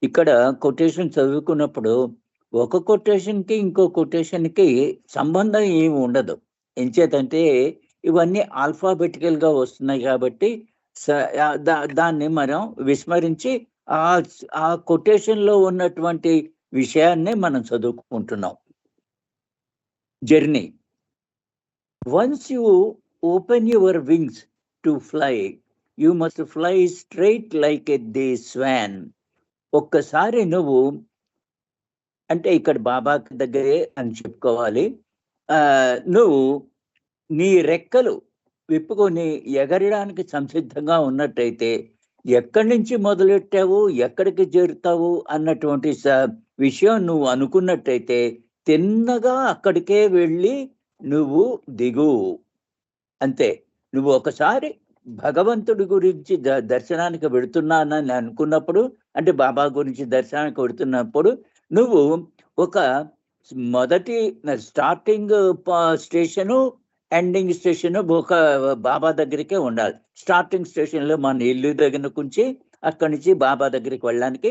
ఇక్కడ కొటేషన్ చదువుకున్నప్పుడు ఒక కొటేషన్‌కి, ఇంకో కొటేషన్‌కి సంబంధం ఏమి ఉండదు. ఎంచేతంటే ఇవన్నీ ఆల్ఫాబెటికల్‌గా వస్తున్నాయి కాబట్టి స దాన్ని మనం విస్మరించి ఆ కొటేషన్‌లో ఉన్నటువంటి విషయాన్నే మనం చదువుకుంటున్నాం. Journey. Once you open your wings to fly, you must fly straight like a the swan. ఒక్కసారి నువ్వు అంటే ఇక్కడ బాబాకి దగ్గరే అని చెప్పుకోవాలి. నువ్వు నీ రెక్కలు విప్పుకొని ఎగరడానికి సంసిద్ధంగా ఉన్నట్టయితే, ఎక్కడి నుంచి మొదలెట్టావు, ఎక్కడికి చేరుతావు అన్నటువంటి విషయం నువ్వు అనుకున్నట్టయితే, తిన్నగా అక్కడికే వెళ్ళి నువ్వు దిగు. అంతే. నువ్వు ఒకసారి భగవంతుడి గురించి దర్శనానికి వెడుతున్నానని అనుకున్నప్పుడు, అంటే బాబా గురించి దర్శనానికి వెడుతున్నప్పుడు, నువ్వు ఒక మొదటి స్టార్టింగ్ స్టేషను, ఎండింగ్ స్టేషను ఒక బాబా దగ్గరికే ఉండాలి. స్టార్టింగ్ స్టేషన్‌లో మన ఇల్లు దగ్గర నుంచి, అక్కడి నుంచి బాబా దగ్గరికి వెళ్ళడానికి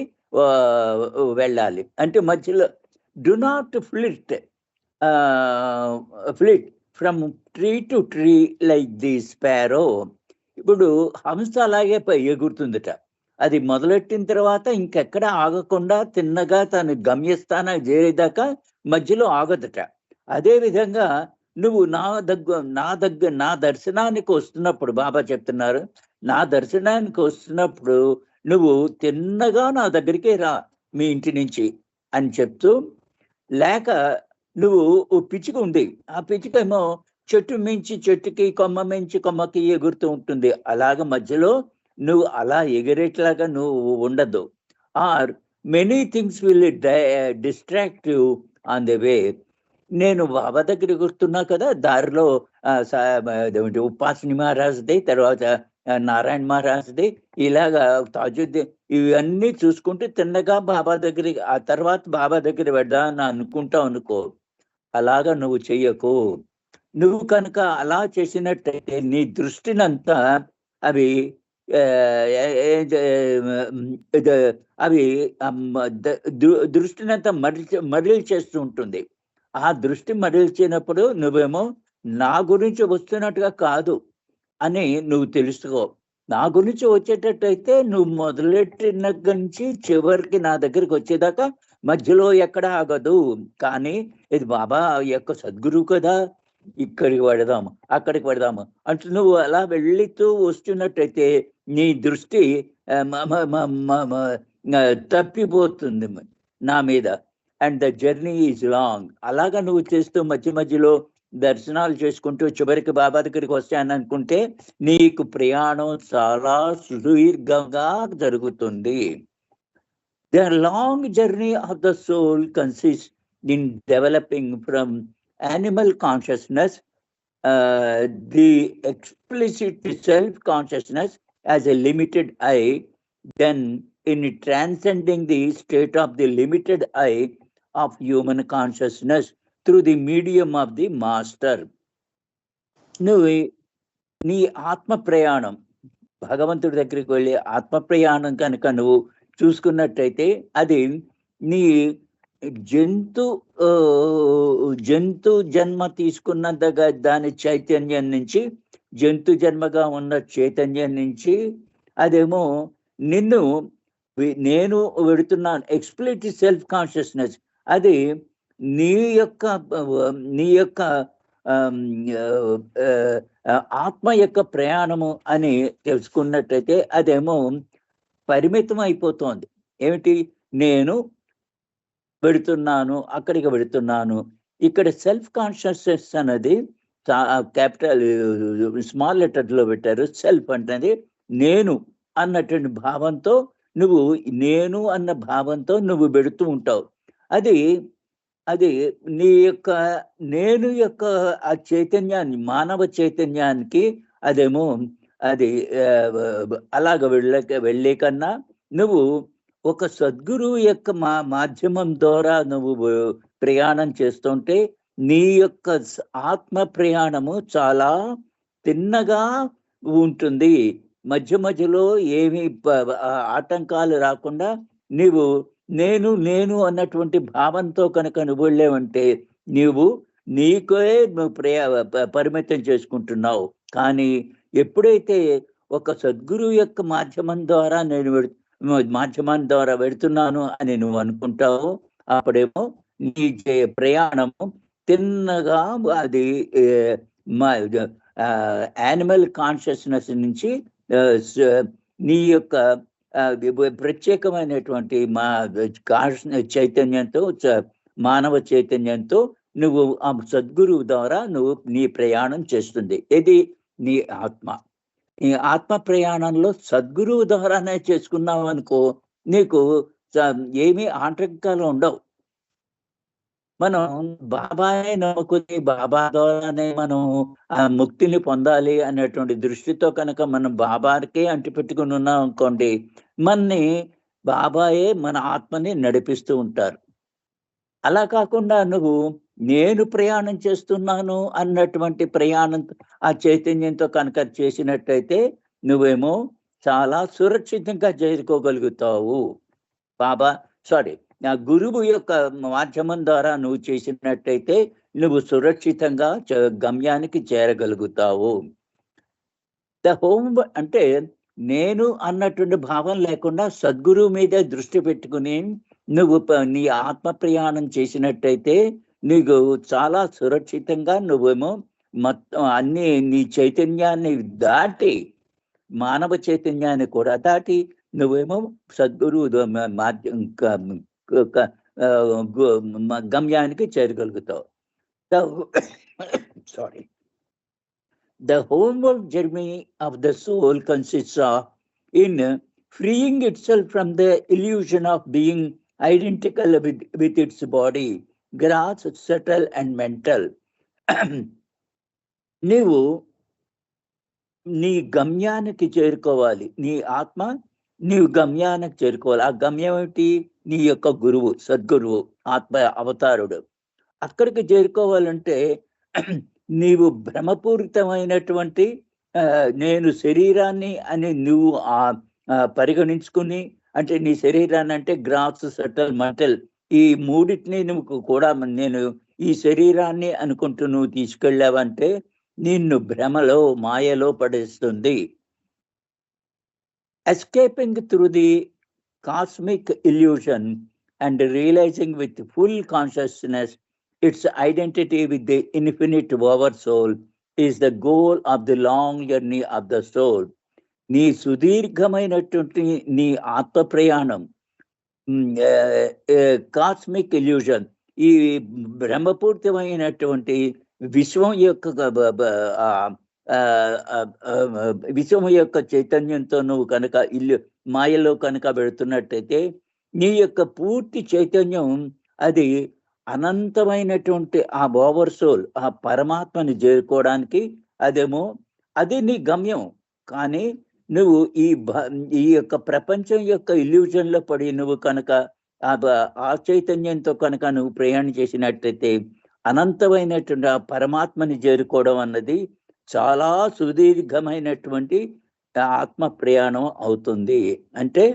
వెళ్ళాలి. అంటే మధ్యలో డు నాట్ ఫ్లిట్ ఆహ్, flit from tree to tree like the sparrow. ఇప్పుడు హంస అలాగే ఎగురుతుందట. అది మొదలెట్టిన తర్వాత ఇంకెక్కడ ఆగకుండా తిన్నగా తన గమ్యస్థానానికి చేరేదాకా మధ్యలో ఆగదట. అదే విధంగా నువ్వు నా దర్శనానికి వస్తున్నప్పుడు బాబా చెప్తున్నారు. నా దర్శనానికి వస్తున్నప్పుడు నువ్వు తిన్నగా నా దగ్గరికే రా మీ ఇంటి నుంచి అని చెప్తూ, లేక నువ్వు ఓ పిచ్చుక ఉంది. ఆ పిచ్చుకేమో చెట్టు మించి చెట్టుకి, కొమ్మ మించి కొమ్మకి ఎగురుతూ ఉంటుంది. అలాగ మధ్యలో నువ్వు అలా ఎగిరేట్లాగా నువ్వు ఉండద్దు. Or many things will distract you on the way. నేను బాబా దగ్గర ఎగురుతున్నా కదా! దారిలో అదేమిటి ఉపాసిని మహారాజ్‌ది, తర్వాత నారాయణ మహారాజ్‌ది, ఇలాగా తాజుద్దీన్ ఇవన్నీ చూసుకుంటూ తిన్నగా బాబా దగ్గరికి, ఆ తర్వాత బాబా దగ్గర వెడదామని అనుకుంటావు అనుకో, అలాగా నువ్వు చెయ్యకు. నువ్వు కనుక అలా చేసినట్టయితే నీ దృష్టినంతా అవి ఆహ్, ఏ ఏ జ హ్మ్. ఇది అవి ద దృష్టినంతా మరల్చేస్తూ ఉంటుంది. ఆ దృష్టి మరల్చినప్పుడు నువ్వేమో నా గురించి వస్తున్నట్టుగా కాదు అని నువ్వు తెలుసుకో. నా గురించి వచ్చేటట్టయితే నువ్వు మొదలెట్టిన దగ్గర నుంచి చివరికి నా దగ్గరికొచ్చేదాకా మధ్యలో ఎక్కడ ఆగదు. కానీ ఇది బాబా యొక్క సద్గురువు కదా! ఇక్కడికి వెడదాము, అక్కడికి వెడదాము అంటూ నువ్వు అలా వెళుతూ వస్తున్నట్టయితే నీ దృష్టి ఆహ్, మ మ మ మ మ తప్పిపోతుంది నా మీద. And the journey is long. అలాగా నువ్వు చేస్తూ మధ్య మధ్యలో దర్శనాలు చేసుకుంటూ చివరికి బాబా దగ్గరికి వస్తాననుకుంటే నీకు ప్రయాణం చాలా సుదీర్ఘంగా జరుగుతుంది. The long journey of the soul consists in developing from animal consciousness, the explicit self-consciousness as a limited I, then in transcending the state of the limited I of human consciousness through the medium of the master. నువ్వు నీ ఆత్మ ప్రయాణం, భగవంతుడి దగ్గరికి వెళ్ళే ఆత్మ ప్రయాణం కనుక నువ్వు చూసుకున్నట్టయితే అది నీ జంతు జంతు జన్మ తీసుకున్నంతగా దాని చైతన్యం నుంచి, జంతు జన్మగా ఉన్న చైతన్యం నుంచి అదేమో నిన్ను నేను వెడుతున్నాను ఎక్స్‌ప్లిసిట్ సెల్ఫ్ కాన్షియస్‌నెస్. అది నీ యొక్క నీ యొక్క ఆహ్, ఆత్మ యొక్క ప్రయాణము అని తెలుసుకున్నట్టయితే అదేమో పరిమితం అయిపోతోంది. ఏమిటి? నేను వెడుతున్నాను, అక్కడికి వెడుతున్నాను. ఇక్కడ సెల్ఫ్ కాన్షియస్‌నెస్ అన్నది క్యాపిటల్ స్మాల్ లెటర్‌లో పెట్టారు. సెల్ఫ్ అంటే నేను అన్నటువంటి భావంతో నువ్వు, నేను అన్న భావంతో నువ్వు వెడుతూ ఉంటావు. అది అది నీ యొక్క నేను యొక్క ఆ చైతన్యాన్ని, మానవ చైతన్యానికి అదేమో అది అలాగ వెళ్ళే కన్నా నువ్వు ఒక సద్గురువు యొక్క మాధ్యమం ద్వారా నువ్వు ప్రయాణం చేస్తుంటే నీ యొక్క ఆత్మ ప్రయాణము చాలా తిన్నగా ఉంటుంది. మధ్య మధ్యలో ఏమి ఆటంకాలు రాకుండా నీవు నేను నేను అన్నటువంటి భావంతో కనుక నువ్వు వెళ్ళావంటే నీవు నీకే నువ్వు పరిమితం చేసుకుంటున్నావు. కానీ ఎప్పుడైతే ఒక సద్గురువు యొక్క మాధ్యమం ద్వారా మాధ్యమం ద్వారా వెళుతున్నాను అని నువ్వు అనుకుంటావు, అప్పుడేమో నీ ప్రయాణము తిన్నగా అది యానిమల్ కాన్షియస్నెస్ నుంచి నీ యొక్క ప్రత్యేకమైనటువంటి చైతన్యంతో, మానవ చైతన్యంతో నువ్వు ఆ సద్గురువు ద్వారా నువ్వు నీ ప్రయాణం చేస్తుంది. ఇది నీ ఆత్మ. ఈ ఆత్మ ప్రయాణంలో సద్గురువు ద్వారానే చేసుకున్నావు అనుకో, నీకు ఏమీ ఆటంకాలు ఉండవు. మనం బాబానే నమ్ముకుని బాబా ద్వారానే మనం ఆ ముక్తిని పొందాలి అనేటువంటి దృష్టితో కనుక మనం బాబాకే అంటిపెట్టుకుని ఉన్నాం అనుకోండి, మనని బాబాయే మన ఆత్మని నడిపిస్తూ ఉంటారు. అలా కాకుండా నువ్వు నేను ప్రయాణం చేస్తున్నాను అన్నటువంటి ప్రయాణం ఆ చైతన్యంతో కనుక చేసినట్టయితే నువ్వేమో చాలా సురక్షితంగా చేరుకోగలుగుతావు. నా గురువు యొక్క మాధ్యమం ద్వారా నువ్వు చేసినట్టయితే నువ్వు సురక్షితంగా గమ్యానికి చేరగలుగుతావు. ద హోమ్ అంటే నేను అన్నటువంటి భావం లేకుండా సద్గురువు మీదే దృష్టి పెట్టుకుని నువ్వు నీ ఆత్మ ప్రయాణం చేసినట్టయితే నీకు చాలా సురక్షితంగా నువ్వేమో మొత్తం అన్ని నీ చైతన్యాన్ని దాటి, మానవ చైతన్యాన్ని కూడా దాటి నువ్వేమో సద్గురువు గమ్యానికి చేరగలుగుతావు. The homeward journey of the soul consists of in freeing itself from the illusion of being identical with its body, gross, subtle and mental. నీవు నీ గమ్యానికి చేరుకోవాలి. నీ ఆత్మ నీవు గమ్యానికి చేరుకోవాలి. ఆ గమ్యం ఏమిటి? నీ యొక్క గురువు, సద్గురువు, ఆత్మ అవతారుడు. అక్కడికి చేరుకోవాలంటే నీవు భ్రమపూరితమైనటువంటి నేను శరీరాన్ని అని నువ్వు పరిగణించుకుని, అంటే నీ శరీరాన్ని అంటే గ్రాస్, సటల్, మెంటల్, ఈ మూడింటిని నువ్వు కూడా నేను ఈ శరీరాన్ని అనుకుంటూ నువ్వు తీసుకెళ్ళావంటే నిన్ను భ్రమలో, మాయలో పడేస్తుంది. Escaping through the cosmic illusion and realizing with full consciousness its identity with the infinite oversoul is the goal of the long journey of the soul. నీ సుదీర్ఘమైనటువంటి నీ ఆత్మ ప్రయాణం, కాస్మిక్ ఇల్యూషన్, ఈ బ్రహ్మపూర్తమైనటువంటి విశ్వం యొక్క చైతన్యంతో నువ్వు కనుక మాయలో కనుక పెడుతున్నట్టయితే నీ యొక్క పూర్తి చైతన్యం అది అనంతమైనటువంటి ఆ ఓవర్ సోల్, ఆ పరమాత్మని చేరుకోవడానికి అది నీ గమ్యం. కానీ నువ్వు ఈ యొక్క ప్రపంచం యొక్క ఇల్యూజన్ లో పడి నువ్వు కనుక ఆ చైతన్యంతో కనుక నువ్వు ప్రయాణం చేసినట్టయితే అనంతమైనటువంటి ఆ పరమాత్మని చేరుకోవడం అన్నది చాలా సుదీర్ఘమైనటువంటి ఆత్మ ప్రయాణం అవుతుంది. అంటే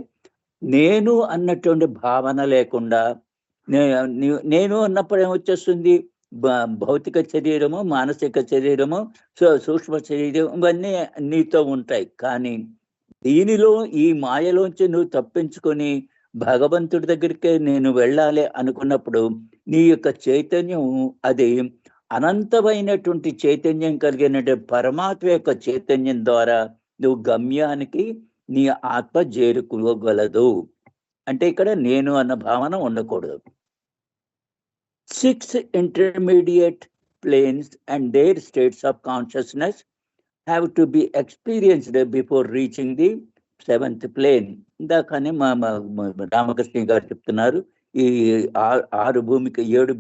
నేను అన్నటువంటి భావన లేకుండా, నేను అన్నప్పుడు ఏమొచ్చేస్తుంది? భౌతిక శరీరము, మానసిక శరీరము, సూక్ష్మ శరీరం, ఇవన్నీ నీతో ఉంటాయి. కానీ దీనిలో ఈ మాయలోంచి నువ్వు తప్పించుకొని భగవంతుడి దగ్గరికి నేను వెళ్ళాలి అనుకున్నప్పుడు నీ యొక్క చైతన్యం అది అనంతమైనటువంటి చైతన్యం కలిగినటువంటి పరమాత్మ యొక్క చైతన్యం ద్వారా నువ్వు గమ్యానికి నీ ఆత్మ చేరుకోగలదు. అంటే ఇక్కడ నేను అన్న భావన ఉండకూడదు. 6 intermediate planes and their states of consciousness have to be experienced before reaching the 7th plane. ఇందాకనే మా రామకృష్ణ గారు చెప్తున్నారు, ఈ 7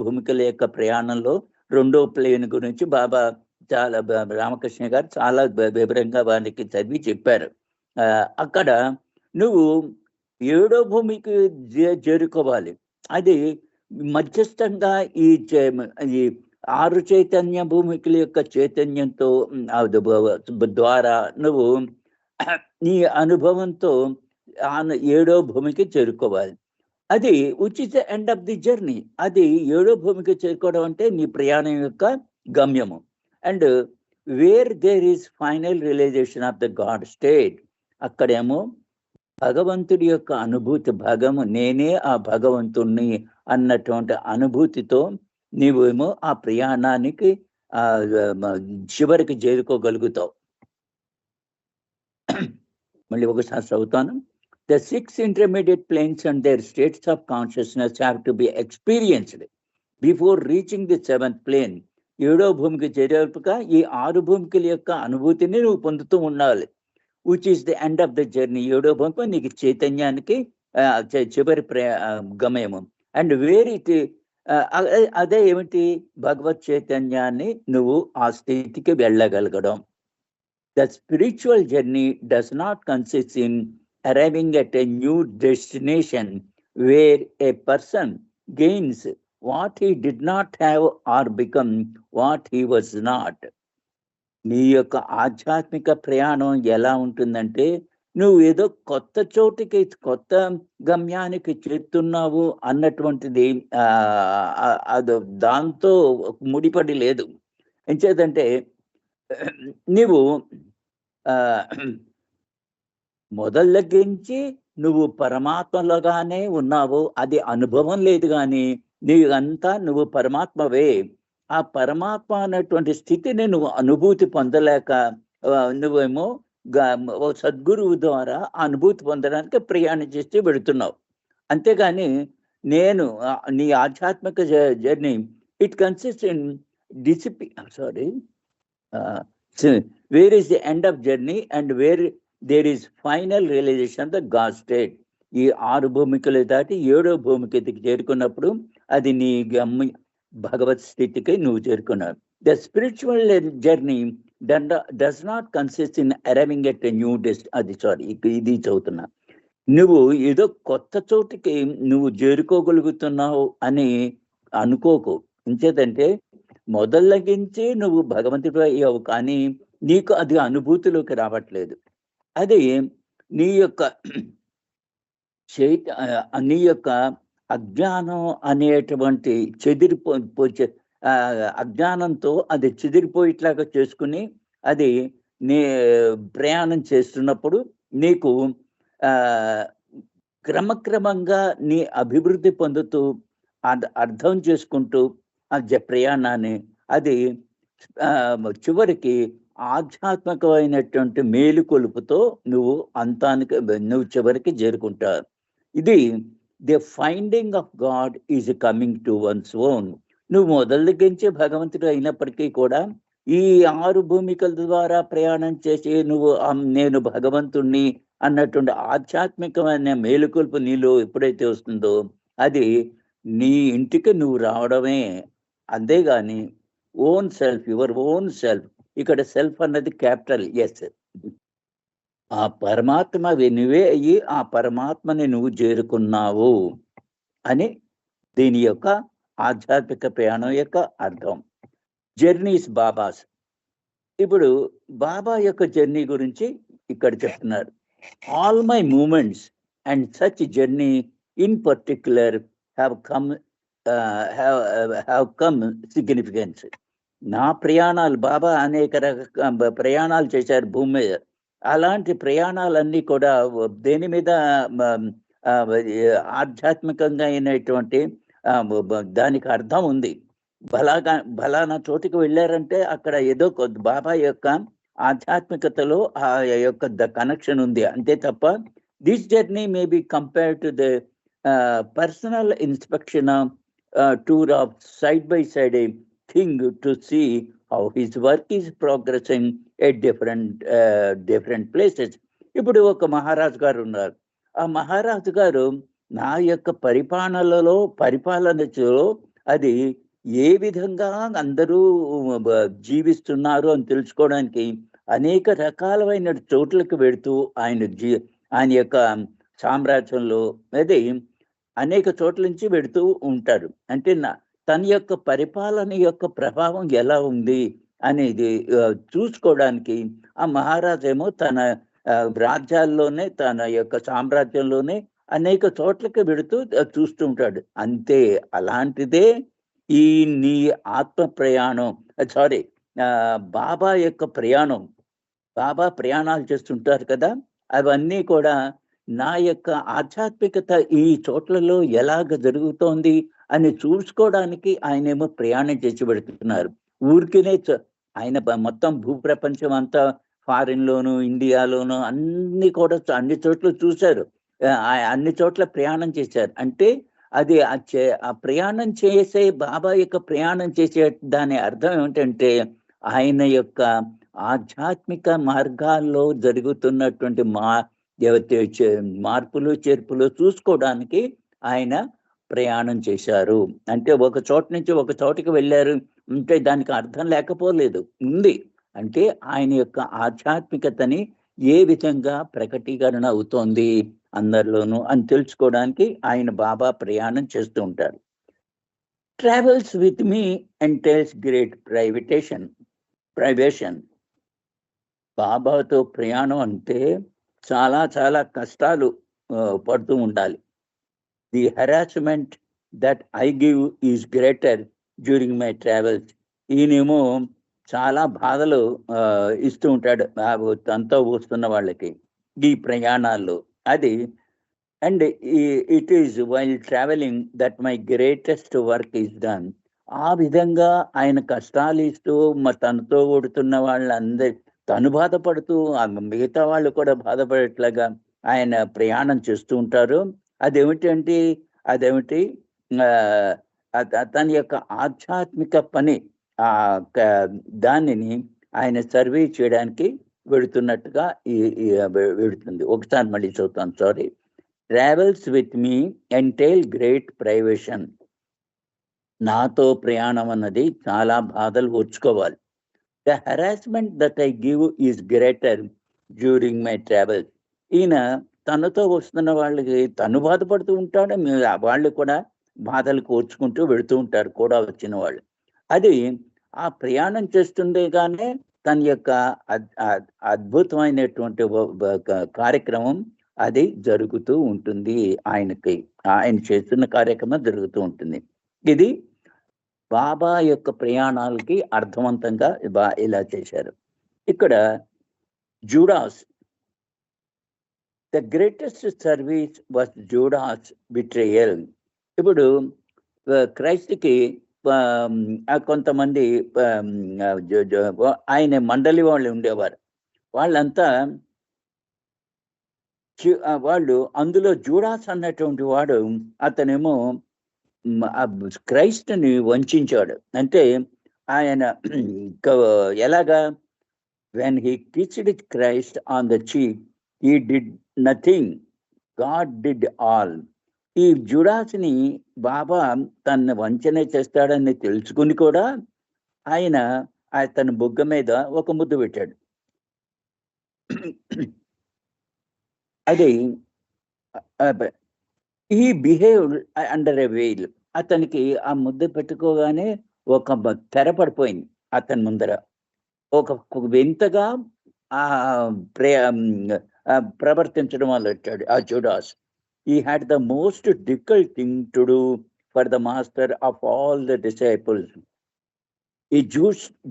భూమికల యొక్క ప్రయాణంలో 2వ ప్లేన్ గురించి బాబా చాలా రామకృష్ణ గారు చాలా వివరంగా వారికి చదివి చెప్పారు. అక్కడ నువ్వు 7వ భూమికి చేరుకోవాలి. అది మధ్యస్థంగా ఈ 6 చైతన్య భూమికల యొక్క చైతన్యంతో ద్వారా నువ్వు నీ అనుభవంతో ఏడో భూమికి చేరుకోవాలి. అది which is the end of the journey. అది ఏడో భూమికి చేరుకోవడం అంటే నీ ప్రయాణం యొక్క గమ్యము. And where there is final realisation of the God state, అక్కడేమో భగవంతుడి యొక్క అనుభూతి, నేనే ఆ భగవంతుణ్ణి అన్నటువంటి అనుభూతితో నీవేమో ఆ ప్రయాణానికి చివరికి చేరుకోగలుగుతావు. మళ్ళీ ఒకసారి చదువుతాను. The 6 intermediate planes and their states of consciousness have to be experienced before reaching the 7th plane. ఏడో భూమికి చేరేపుగా ఈ 6 భూమికల యొక్క అనుభూతిని నువ్వు పొందుతూ ఉండాలి. Which is the end of the journey. ఏడో భూమికి నీకు చైతన్యానికి చివరి గమయము. అండ్ వేర్ ఇట్ అదే ఏమిటి, భగవత్ చైతన్యాన్ని నువ్వు ఆ స్థితికి వెళ్ళగలగడం. The spiritual journey does not consist in arriving at a new destination where a person gains what he did not have or become what he was not. నీ యొక్క ఆధ్యాత్మిక ప్రయాణం ఎలా ఉంటుందంటే, నువ్వు ఏదో కొత్త చోటికి, కొత్త గమ్యానికి చేరుతున్నావు అన్నటువంటిది అది దాంతో ముడిపడి లేదు. ఎంచేదంటే నీవు మొదలగించి నువ్వు పరమాత్మలోగానే ఉన్నావు, అది అనుభవం లేదు. కానీ నీవంతా నువ్వు పరమాత్మవే. ఆ పరమాత్మ అన్నటువంటి స్థితిని నువ్వు అనుభూతి పొందలేక నువ్వేమో సద్గురువు ద్వారా అనుభూతి పొందడానికి ప్రయాణం చేస్తూ పెడుతున్నావు. అంతేగాని నేను నీ ఆధ్యాత్మిక journey it consist in discipline. Where is the end of journey and where there is final realisation of the God state. ఈ 6 భూమికలు దాటి 7వ భూమికి చేరుకున్నప్పుడు అది నీ భగవత్ స్థితికి నువ్వు చేరుకున్నావు. The spiritual journey does not consist in arriving at a new ఇది చదువుతున్నా. నువ్వు ఏదో కొత్త చోటికి నువ్వు చేరుకోగలుగుతున్నావు అని అనుకోకు. ఇంచేదంటే మొదలగించి నువ్వు భగవంతుడు అయ్యావు, కానీ నీకు అది అనుభూతిలోకి రావట్లేదు. అది నీ యొక్క అజ్ఞానం అనేటువంటి అజ్ఞానంతో అది చెదిరిపోయేట్లాగా చేసుకుని అది నీ ప్రయాణం చేస్తున్నప్పుడు నీకు క్రమక్రమంగా నీ అభివృద్ధి పొందుతూ అర్థం చేసుకుంటూ ఆ ప్రయాణాన్ని అది చివరికి ఆధ్యాత్మికమైనటువంటి మేలుకొలుపుతో నువ్వు నువ్వు చివరికి చేరుకుంటావు. ఇది the finding of God is coming to once own. నువ్వు మొదలుగించే భగవంతుడు అయినప్పటికీ కూడా ఈ 6 భూమికల ద్వారా ప్రయాణం చేసి నువ్వు నేను భగవంతుణ్ణి అన్నటువంటి ఆధ్యాత్మికమైన మేలుకొలుపు నీలో ఎప్పుడైతే వస్తుందో అది నీ ఇంటికి నువ్వు రావడమే. అంతేగాని own self, your own self, ఇక్కడ సెల్ఫ్ అన్నది క్యాపిటల్ ఎస్. ఆ పరమాత్మ నువ్వే అయ్యి ఆ పరమాత్మని నువ్వు చేరుకున్నావు అని దీని యొక్క ఆధ్యాత్మిక ప్రయాణం యొక్క అర్థం. జర్నీస్ బాబాస్. ఇప్పుడు బాబా యొక్క జర్నీ గురించి ఇక్కడ చెప్తున్నారు. All my moments and such journey in particular have come significance. నా ప్రయాణాలు, బాబా అనేక ప్రయాణాలు చేశారు భూమి మీద. అలాంటి ప్రయాణాలన్నీ కూడా దేని మీద ఆధ్యాత్మికంగా అయినటువంటి దానికి అర్థం ఉంది. బలానా చోటికి వెళ్ళారంటే అక్కడ ఏదో బాబా యొక్క ఆధ్యాత్మికతలో ఆ యొక్క కనెక్షన్ ఉంది అంతే తప్ప this journey may be compared to the personal inspection tour of side by side a thing to see how his work is progressing at different places. ఇప్పుడు ఒక మహారాజు గారు ఉన్నారు. ఆ మహారాజు గారు నా యొక్క పరిపాలనలో అది ఏ విధంగా అందరూ జీవిస్తున్నారు అని తెలుసుకోవడానికి అనేక రకాలైన చోట్లకు వెడుతూ ఆయన యొక్క సామ్రాజ్యంలో అది అనేక చోట్ల నుంచి వెడుతూ ఉంటారు. అంటే తన యొక్క పరిపాలన యొక్క ప్రభావం ఎలా ఉంది అనేది చూసుకోవడానికి ఆ మహారాజు ఏమో తన రాజ్యాల్లోనే తన యొక్క సామ్రాజ్యంలోనే అనేక చోట్లకి వెడుతూ చూస్తూ ఉంటాడు. అంతే అలాంటిదే ఈ నీ ఆత్మ ప్రయాణం. సారీ, బాబా యొక్క ప్రయాణం. బాబా ప్రయాణాలు చేస్తుంటారు కదా! అవన్నీ కూడా నా యొక్క ఆధ్యాత్మికత ఈ చోట్లలో ఎలాగ జరుగుతోంది అని చూసుకోవడానికి ఆయనేమో ప్రయాణం చేసి పెడుతున్నారు. ఊరికినే ఆయన మొత్తం భూప్రపంచం అంతా ఫారిన్‌లోను, ఇండియాలోను అన్నీ కూడా అన్ని చోట్ల చూసారు. అన్ని చోట్ల ప్రయాణం చేశారు. అంటే అది ఆ ప్రయాణం చేసే బాబా యొక్క ప్రయాణం చేసే దాని అర్థం ఏమిటంటే, ఆయన యొక్క ఆధ్యాత్మిక మార్గాల్లో జరుగుతున్నటువంటి మార్పులు, చేర్పులు చూసుకోవడానికి ఆయన ప్రయాణం చేశారు. అంటే ఒక చోట నుంచి ఒక చోటకి వెళ్లారు అంటే దానికి అర్థం లేకపోలేదు. ఉంది. అంటే ఆయన యొక్క ఆధ్యాత్మికతని ఏ విధంగా ప్రకటీకరణ అవుతోంది అందరిలోనూ అని తెలుసుకోవడానికి ఆయన బాబా ప్రయాణం చేస్తూ ఉంటారు. Travels with me entails great privation. బాబాతో ప్రయాణం అంటే చాలా చాలా కష్టాలు పడుతూ ఉండాలి. The harassment that I give is greater during my travels. ఈయనేమో చాలా బాధలు ఇస్తూ ఉంటాడు తనతో వస్తున్న వాళ్ళకి ఈ ప్రయాణాల్లో. అది and it is while travelling that my greatest work is done. ఆ విధంగా ఆయన కష్టాలు ఇస్తూ తనతో కొడుతున్న వాళ్ళందరి తను బాధపడుతూ మిగతా వాళ్ళు కూడా బాధపడేట్లాగా ఆయన ప్రయాణం చేస్తూ ఉంటారు. అదేమిటి తన యొక్క ఆధ్యాత్మిక పని దానిని ఆయన సర్వే చేయడానికి వెళుతున్నట్టుగా వెళుతుంది. ఒకసారి మళ్ళీ చదువుతాను, sorry. Travels with me entail great privation. నాతో ప్రయాణం అన్నది చాలా బాధలు ఓర్చుకోవాలి. The harassment that I give is greater during my travels. ఈయన తనతో వస్తున్న వాళ్ళకి తను బాధపడుతూ ఉంటాడు, వాళ్ళు కూడా బాధలు కోర్చుకుంటూ వెళుతూ ఉంటారు కూడా వచ్చిన వాళ్ళు. అది ఆ ప్రయాణం చేస్తుండగానే తన యొక్క అద్భుతమైనటువంటి కార్యక్రమం అది జరుగుతూ ఉంటుంది. ఆయన చేస్తున్న కార్యక్రమం జరుగుతూ ఉంటుంది. ఇది బాబా యొక్క ప్రయాణాలకి అర్థవంతంగా ఇలా చేశారు. ఇక్కడ Judas, the greatest service was Judas betrayal. ఇప్పుడు క్రైస్తుకి కొంతమంది ఆయన మండలి వాళ్ళు ఉండేవారు. వాళ్ళంతా వాళ్ళు అందులో జూడాస్ అన్నటువంటి వాడు అతనేమో క్రైస్తుని వంచాడు. అంటే ఆయన ఎలాగా, when he kissed Christ on the చీక్ he did nothing, God did all. ఈ జుడాస్ని బాబా తన వంచన చేస్తాడని తెలుసుకుని కూడా ఆయన తన బుగ్గ మీద ఒక ముద్దు పెట్టాడు. అది ఈ బిహేవ్డ్ అండర్ ఎ వెయిల్. అతనికి ఆ ముద్దు పెట్టుకోగానే ఒక తెర పడిపోయింది అతని ముందర. ఒక వింతగా ప్రవర్తించడం మొదలెట్టాడు ఆ Judas. He had the most difficult thing to do for the master of all the disciples. ఈ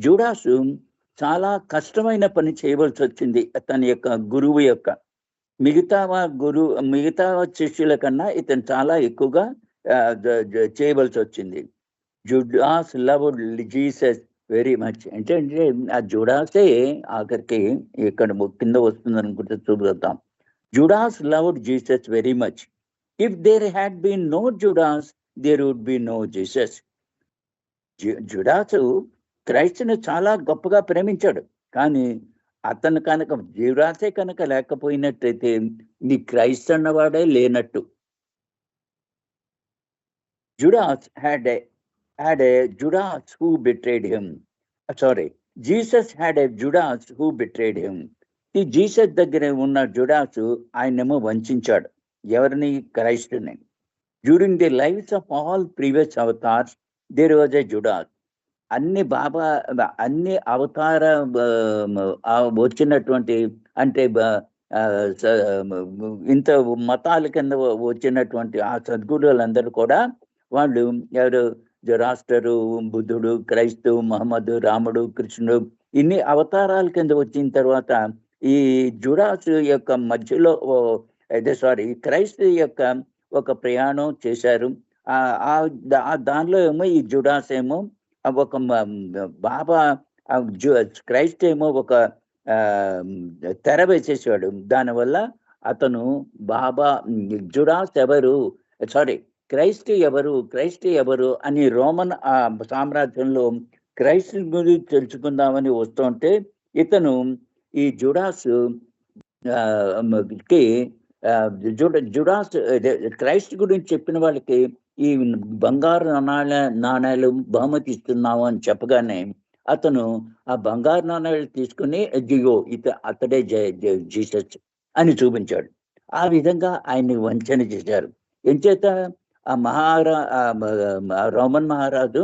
జూడాసు చాలా కష్టమైన పని చేయవలసి వచ్చింది తన యొక్క గురువు యొక్క. మిగతా శిష్యుల కన్నా ఇతను చాలా ఎక్కువగా చేయవలసి వచ్చింది. Judas loved Jesus very much. అంటే ఆ జుడాసే ఆఖరికి ఇక్కడ కింద వస్తుంది అనుకుంటే చూద్దాం. Judas loved Jesus very much. If there had been no Judas, there would be no Jesus. జుడాసు క్రైస్తుని చాలా గొప్పగా ప్రేమించాడు. కానీ అతను కనుక జుడాసే కనుక లేకపోయినట్టయితే నీ క్రైస్తు అన్నవాడే లేనట్టు. Judas had a Judas who betrayed him. Sorry, Jesus had a Judas who betrayed him. ఈ జీసస్ దగ్గర ఉన్న జుడాసు ఆయనేమో వంచాడు. ఎవరిని? క్రైస్తుని. During the lifes of all previous avatars there was a Judas. అన్ని అవతార వచ్చినటువంటి అంటే ఇంత మతాల కింద వచ్చినటువంటి ఆ సద్గురువులందరూ కూడా వాళ్ళు ఎవరు జొరాస్టరు, బుద్ధుడు, క్రైస్తవు, మహమ్మద్, రాముడు, కృష్ణుడు ఇన్ని అవతారాల కింద వచ్చిన తర్వాత ఈ జుడాస్ యొక్క మధ్యలో క్రైస్తవ యొక్క ఒక ప్రయాణం చేశారు. దానిలో ఏమో ఈ జుడాస్ ఏమో ఒక బాబా క్రైస్ట్ ఏమో ఒక తెర వేసేసాడు. దానివల్ల అతను బాబా జుడాస్ ఎవరు క్రైస్ట్ ఎవరు అని రోమన్ సామ్రాజ్యంలో క్రైస్ట్ గురించి తెలుసుకుందామని వస్తుంటే ఇతను ఈ జుడాస్ కి జుడాస్ క్రైస్ట్ గురించి చెప్పిన వాళ్ళకి ఈ బంగారు నాణాలు బహుమతి ఇస్తున్నాము అని చెప్పగానే అతను ఆ బంగారు నాణాలు తీసుకుని అతడే జీసస్ అని చూపించాడు. ఆ విధంగా ఆయన్ని వంచన చేశారు. ఎంచేత రోమన్ మహారాజు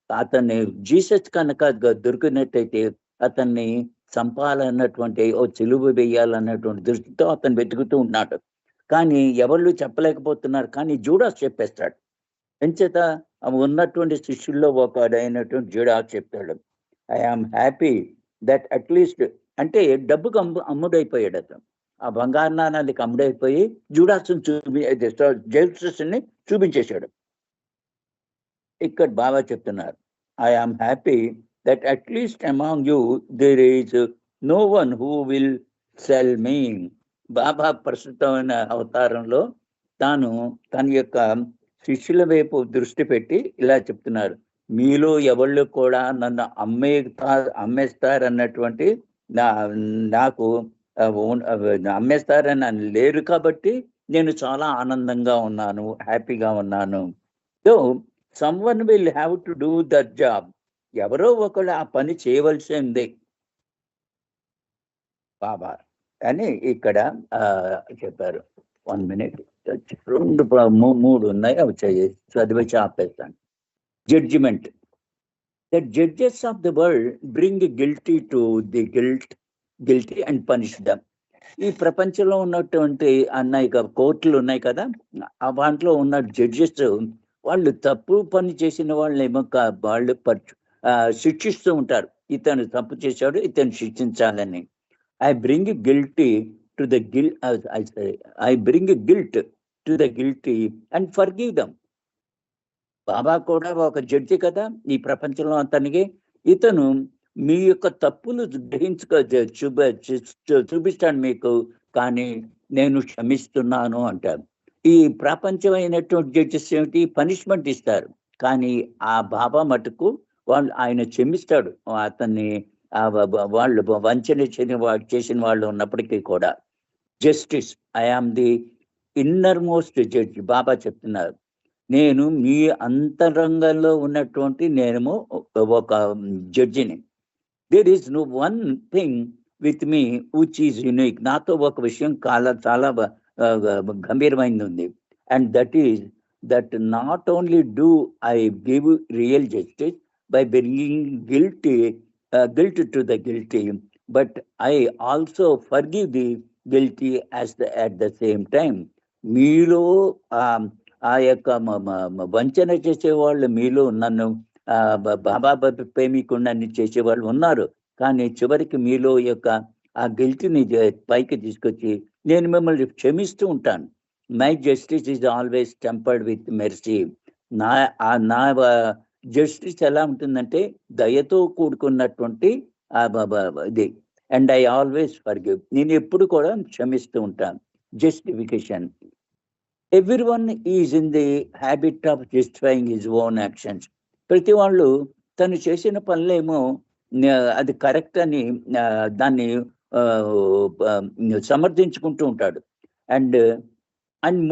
అతన్ని జీసస్ కనుక దొరికినట్టయితే అతన్ని చంపాలన్నటువంటి చిలువ వేయాలన్నటువంటి దృష్టితో అతను వెతుకుతూ ఉన్నాడు. కానీ ఎవరు చెప్పలేకపోతున్నారు. కానీ జూడాస్ చెప్పేస్తాడు. ఎంచేత ఉన్నటువంటి శిష్యుల్లో ఒకడైనటువంటి జూడాస్ చెప్తాడు, I am happy that at least అంటే డబ్బుకు అమ్ముడైపోయాడు అతను. ఆ బంగారు నాణాలకి అమ్ముడైపోయి జూడాస్ని జేసస్ని చూపించేశాడు. ఇక్కడ బాబా చెప్తున్నారు, I am happy that at least among you there is no one who will sell me. బాబా ప్రస్తుతమైన అవతారంలో తాను తన యొక్క శిష్యుల వైపు దృష్టి పెట్టి ఇలా చెప్తున్నారు, మీలో ఎవళ్ళు కూడా నన్ను అమ్మేస్తారన్నటువంటి నాకు అమ్మేస్తారని లేరు. కాబట్టి నేను చాలా ఆనందంగా ఉన్నాను, హ్యాపీగా ఉన్నాను. So someone will have to do that job. ఎవరో ఒకళ్ళు ఆ పని చేయవలసిందే బాబా అని ఇక్కడ చెప్పారు. 1 minute, 2-3 ఉన్నాయి, అవి చదివి ఆపేస్తాను. Judgement. The judges of the world bring guilty to the guilty and punish them. ఈ ప్రపంచంలో ఉన్నటువంటి కోర్టులు ఉన్నాయి కదా, ఆ దాంట్లో ఉన్న జడ్జెస్ వాళ్ళు తప్పు పని చేసిన వాళ్ళేమో వాళ్ళు శిక్షిస్తూ ఉంటారు. ఇతను తప్పు చేశాడు, ఇతను శిక్షించాలని. I bring guilt to the guilty and forgive them. Baba కూడా ఒక జడ్జి కదా ఈ ప్రపంచంలో. అతనికి ఇతను మీ యొక్క తప్పులు చూపిస్తాను మీకు, కానీ నేను క్షమిస్తున్నాను అంటారు. ఈ ప్రపంచమైనటువంటి జడ్జెస్ ఏమిటి, పనిష్మెంట్ ఇస్తారు. కానీ ఆ బాబా మటుకు ఆయన క్షమిస్తాడు అతన్ని. వాళ్ళు వంచన చేసిన వాళ్ళు ఉన్నప్పటికీ కూడా. Justice. I am the innermost judge. Baba చెప్తున్నారు, నేను మీ అంతరంగంలో ఉన్నటువంటి నేను ఒక జడ్జిని. There is no one thing with me which is unique. నాతో ఒక విషయం చాలా గంభీరమైనది ఉంది. And that is that not only do I give real justice by bringing guilt to the guilty, but I also forgive the guilty at the same time. మీలో ఆ యొక్క వంచన చేసేవాళ్ళు, మీలో నన్ను బాబా ప్రేమికుండా చేసేవాళ్ళు ఉన్నారు. కానీ చివరికి మీలో యొక్క ఆ గిల్ట్ని పైకి తీసుకొచ్చి నేను మిమ్మల్ని క్షమిస్తూ ఉంటాను. My justice is always tempered with mercy. నా జస్టిస్ ఎలా ఉంటుందంటే దయతో కూడుకున్నటువంటి ఇది. And I always forgive. నేను ఎప్పుడు కూడా క్షమిస్తూ ఉంటాను. Justification. Everyone is in the habit of justifying his own actions. ప్రతి వాళ్ళు తను చేసిన పనులేమో అది కరెక్ట్ అని దాన్ని సమర్థించుకుంటూ ఉంటాడు. And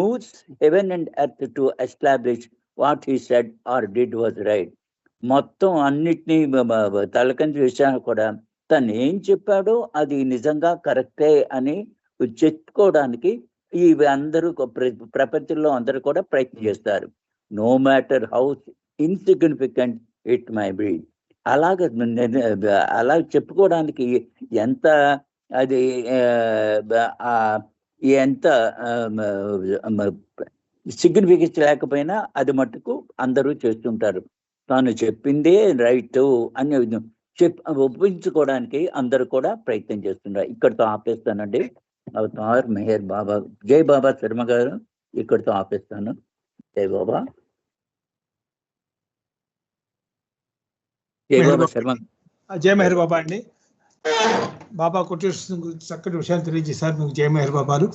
moves heaven and earth to establish what he said or did was right. మొత్తం అన్నిటినీ తలకంచి వేసాను కూడా తను ఏం చెప్పాడో అది నిజంగా కరెక్టే అని చెప్పుకోవడానికి ఈ అందరూ ప్రపంచంలో అందరూ కూడా ప్రయత్నం చేస్తారు. No matter how insignificant it may be. అలా చెప్పుకోవడానికి ఎంత అది ఎంత సిగ్నిఫికెన్స్ లేకపోయినా అది మట్టుకు అందరూ చేస్తుంటారు. తాను చెప్పిందే రైట్ అని ఒప్పించుకోవడానికి అందరూ కూడా ప్రయత్నం చేస్తున్నారు. ఇక్కడితో ఆపేస్తానండి. అవతార్ మెహర్ బాబా, జై బాబా శర్మ గారు, ఇక్కడితో ఆపేస్తాను. జై బాబా, జై బాబా శర్మ. జై మెహర్ బాబా అండి. బాబా కొట్టేసిన చక్కటి విషయాలు తెలియజేశారు. మీకు జై మెహర్ బాబాలు.